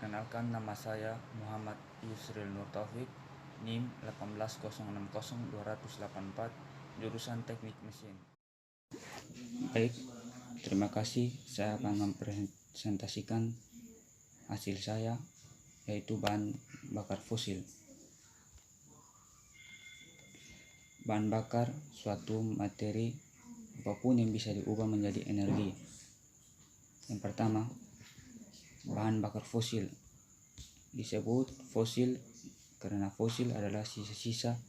Perkenalkan, nama saya Muhammad Yusril Nur Taufik, NIM 180602084, jurusan Teknik Mesin. Baik, terima kasih. Saya akan mempresentasikan hasil saya, yaitu bahan bakar fosil. Bahan bakar suatu materi apapun yang bisa diubah menjadi energi. Yang pertama, bahan bakar fosil. Disebut fosil karena fosil adalah sisa-sisa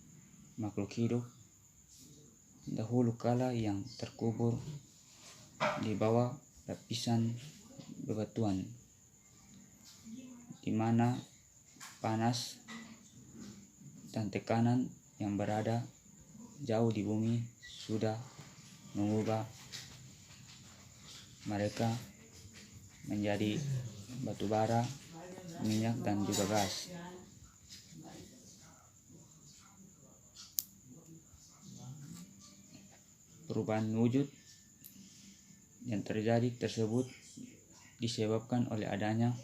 makhluk hidup dahulu kala yang terkubur di bawah lapisan bebatuan, di mana panas dan tekanan yang berada jauh di bumi sudah mengubah mereka menjadi batu bara, minyak, dan juga gas. Perubahan wujud yang terjadi tersebut disebabkan oleh adanya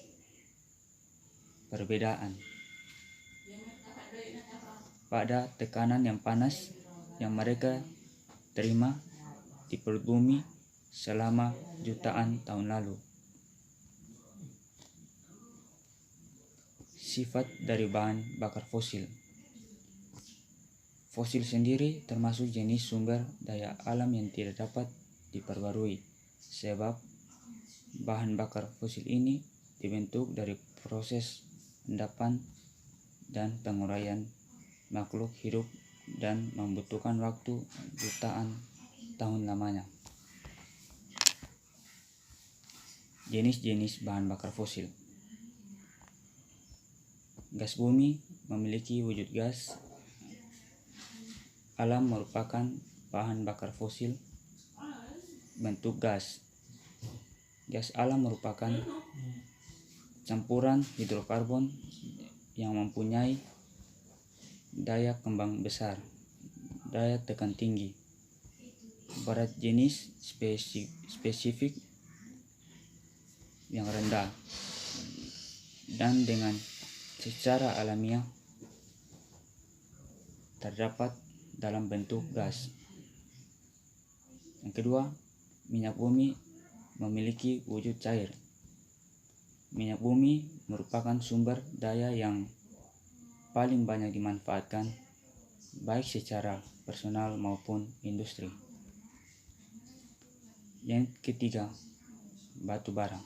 perbedaan pada tekanan yang panas yang mereka terima di perut bumi selama jutaan tahun lalu. Sifat dari bahan bakar fosil. Fosil sendiri termasuk jenis sumber daya alam yang tidak dapat diperbarui, sebab bahan bakar fosil ini dibentuk dari proses endapan dan penguraian makhluk hidup dan membutuhkan waktu jutaan tahun lamanya. Jenis-jenis bahan bakar fosil. Gas bumi memiliki wujud gas alam merupakan bahan bakar fosil bentuk gas. Gas alam merupakan campuran hidrokarbon yang mempunyai daya kembang besar, daya tekan tinggi, berat jenis spesifik yang rendah, dan dengan secara alamiah terdapat dalam bentuk gas. Yang kedua, minyak bumi memiliki wujud cair. Minyak bumi merupakan sumber daya yang paling banyak dimanfaatkan baik secara personal maupun industri. Yang ketiga, batu bara.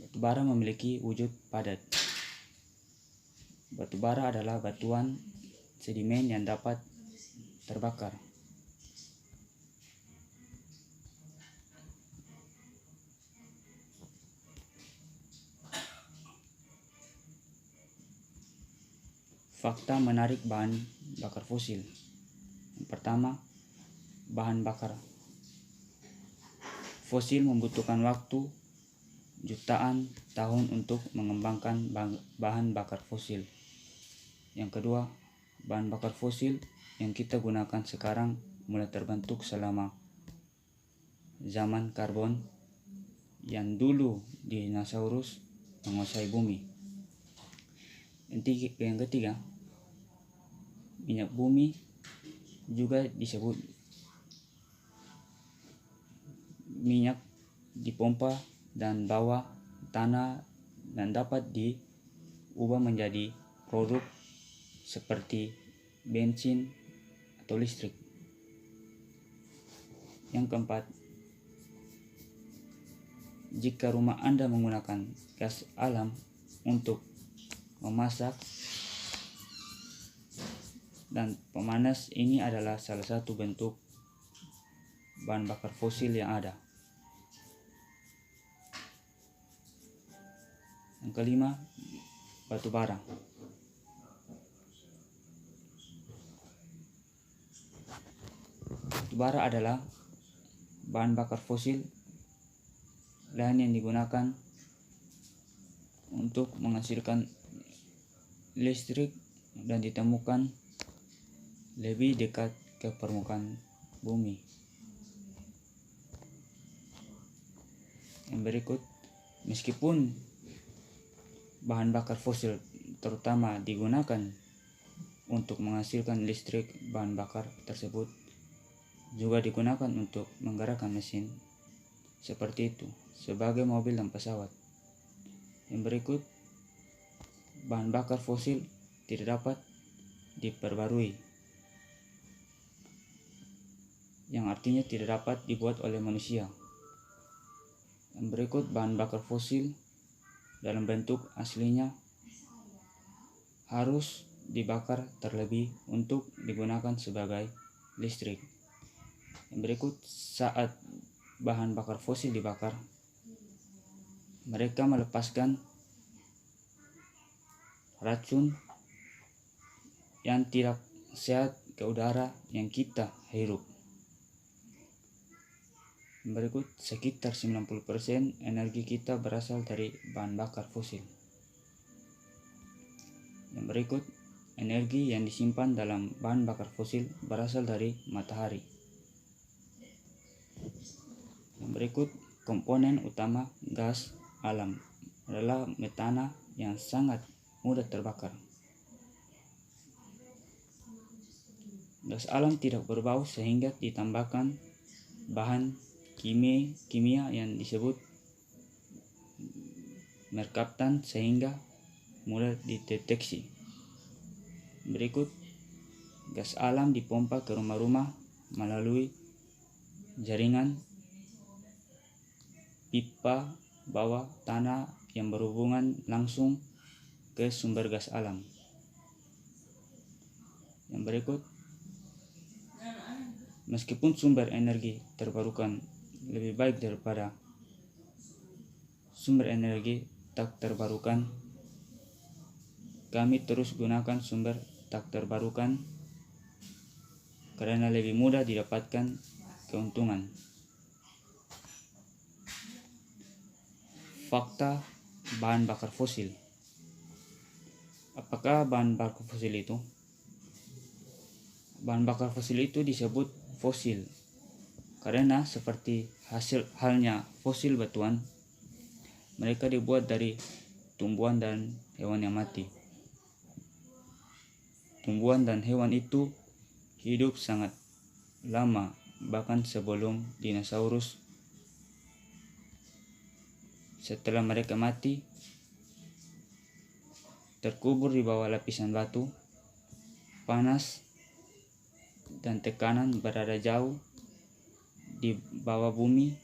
Batu bara memiliki wujud padat. Batu bara adalah batuan sedimen yang dapat terbakar. Fakta menarik bahan bakar fosil. Yang pertama, bahan bakar fosil membutuhkan waktu jutaan tahun untuk mengembangkan bahan bakar fosil. Yang kedua, bahan bakar fosil yang kita gunakan sekarang mulai terbentuk selama zaman karbon yang dulu dinosaurus menguasai bumi. Yang ketiga, minyak bumi juga disebut minyak dipompa dan bawah tanah dan dapat diubah menjadi produk seperti bensin atau listrik. Yang keempat, jika rumah Anda menggunakan gas alam untuk memasak dan pemanas, ini adalah salah satu bentuk bahan bakar fosil yang ada. Yang kelima, batu bara. Batu bara adalah bahan bakar fosil lain yang digunakan untuk menghasilkan listrik dan ditemukan lebih dekat ke permukaan bumi. Yang berikut, meskipun bahan bakar fosil terutama digunakan untuk menghasilkan listrik, bahan bakar tersebut juga digunakan untuk menggerakkan mesin seperti itu sebagai mobil dan pesawat. Yang berikut, bahan bakar fosil tidak dapat diperbarui, yang artinya tidak dapat dibuat oleh manusia. Yang berikut, bahan bakar fosil dalam bentuk aslinya harus dibakar terlebih untuk digunakan sebagai listrik. Yang berikut, saat bahan bakar fosil dibakar, mereka melepaskan racun yang tidak sehat ke udara yang kita hirup. Berikut, sekitar 90% energi kita berasal dari bahan bakar fosil. Yang berikut, energi yang disimpan dalam bahan bakar fosil berasal dari matahari. Yang berikut, komponen utama gas alam adalah metana yang sangat mudah terbakar. Gas alam tidak berbau sehingga ditambahkan bahan kimia yang disebut merkaptan sehingga mudah dideteksi. Berikut, gas alam dipompa ke rumah-rumah melalui jaringan pipa bawah tanah yang berhubungan langsung ke sumber gas alam. Yang berikut, meskipun sumber energi terbarukan lebih baik daripada sumber energi tak terbarukan, kami terus gunakan sumber tak terbarukan karena lebih mudah didapatkan keuntungan. Fakta bahan bakar fosil. Apakah bahan bakar fosil itu? Bahan bakar fosil itu disebut fosil karena seperti halnya fosil batuan, mereka dibuat dari tumbuhan dan hewan yang mati. Tumbuhan dan hewan itu hidup sangat lama, bahkan sebelum dinosaurus. Setelah mereka mati, terkubur di bawah lapisan batu, panas dan tekanan berada jauh di bawah bumi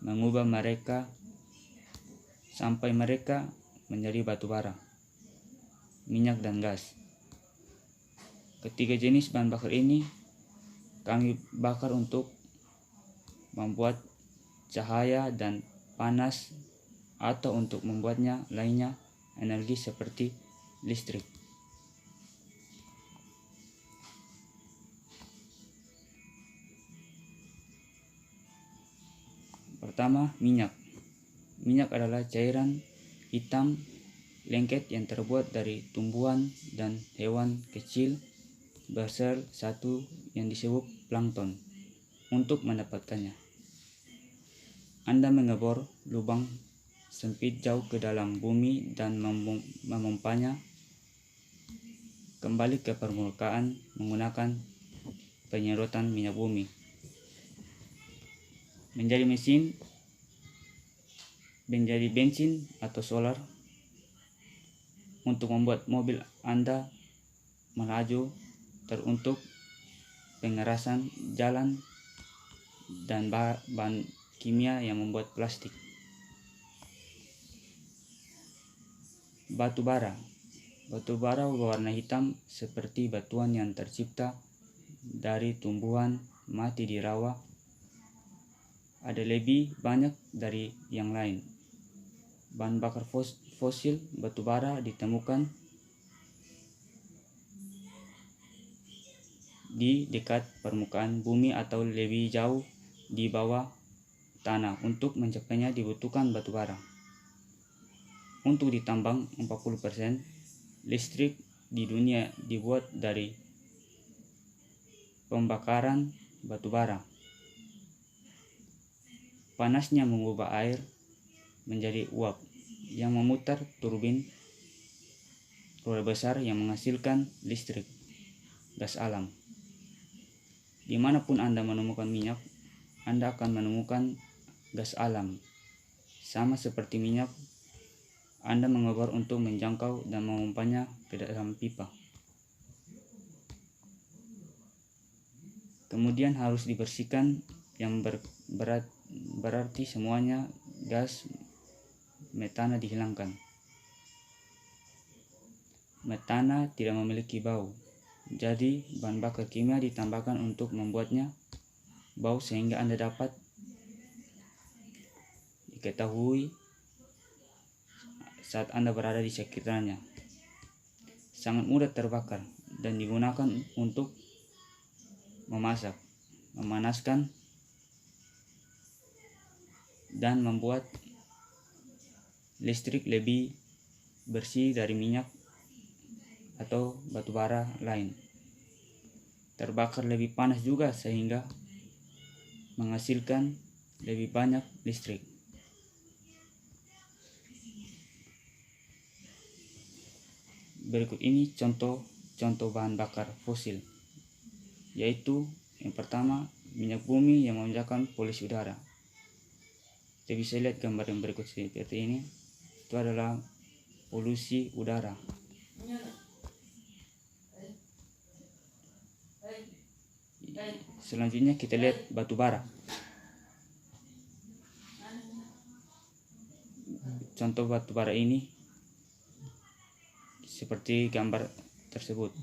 mengubah mereka sampai mereka menjadi batu bara, minyak dan gas. Ketiga jenis bahan bakar ini kami bakar untuk membuat cahaya dan panas atau untuk membuatnya lainnya energi seperti listrik. Pertama, minyak. Minyak adalah cairan hitam lengket yang terbuat dari tumbuhan dan hewan kecil bersel satu yang disebut plankton. Untuk mendapatkannya, Anda mengebor lubang sempit jauh ke dalam bumi dan memompanya kembali ke permukaan menggunakan penyedotan minyak bumi. Menjadi bensin atau solar untuk membuat mobil Anda melaju untuk pengerasan jalan dan bahan kimia yang membuat plastik. Batu bara. Batu bara berwarna hitam seperti batuan yang tercipta dari tumbuhan mati di rawa. Ada lebih banyak dari yang lain. Bahan bakar fosil batu bara ditemukan di dekat permukaan bumi atau lebih jauh di bawah tanah. Untuk mencapainya dibutuhkan batu bara. Untuk ditambang 40% listrik di dunia dibuat dari pembakaran batu bara. Panasnya mengubah air menjadi uap yang memutar turbin roda besar yang menghasilkan listrik, gas alam. Dimanapun Anda menemukan minyak, Anda akan menemukan gas alam. Sama seperti minyak, Anda mengobar untuk menjangkau dan memompanya ke dalam pipa. Kemudian harus dibersihkan, yang berarti semuanya gas metana dihilangkan. Metana tidak memiliki bau, jadi bahan bakar kimia ditambahkan untuk membuatnya bau sehingga Anda dapat diketahui saat Anda berada di sekitarnya. Sangat mudah terbakar dan digunakan untuk memasak, memanaskan, dan membuat listrik lebih bersih dari minyak atau batu bara lain. Terbakar lebih panas juga sehingga menghasilkan lebih banyak listrik. Berikut ini contoh bahan bakar fosil, yaitu yang pertama minyak bumi yang memecahkan polusi udara. Kita bisa lihat gambar yang berikut seperti ini. Itu adalah polusi udara. Selanjutnya kita lihat batu bara. Contoh batu bara ini seperti gambar tersebut.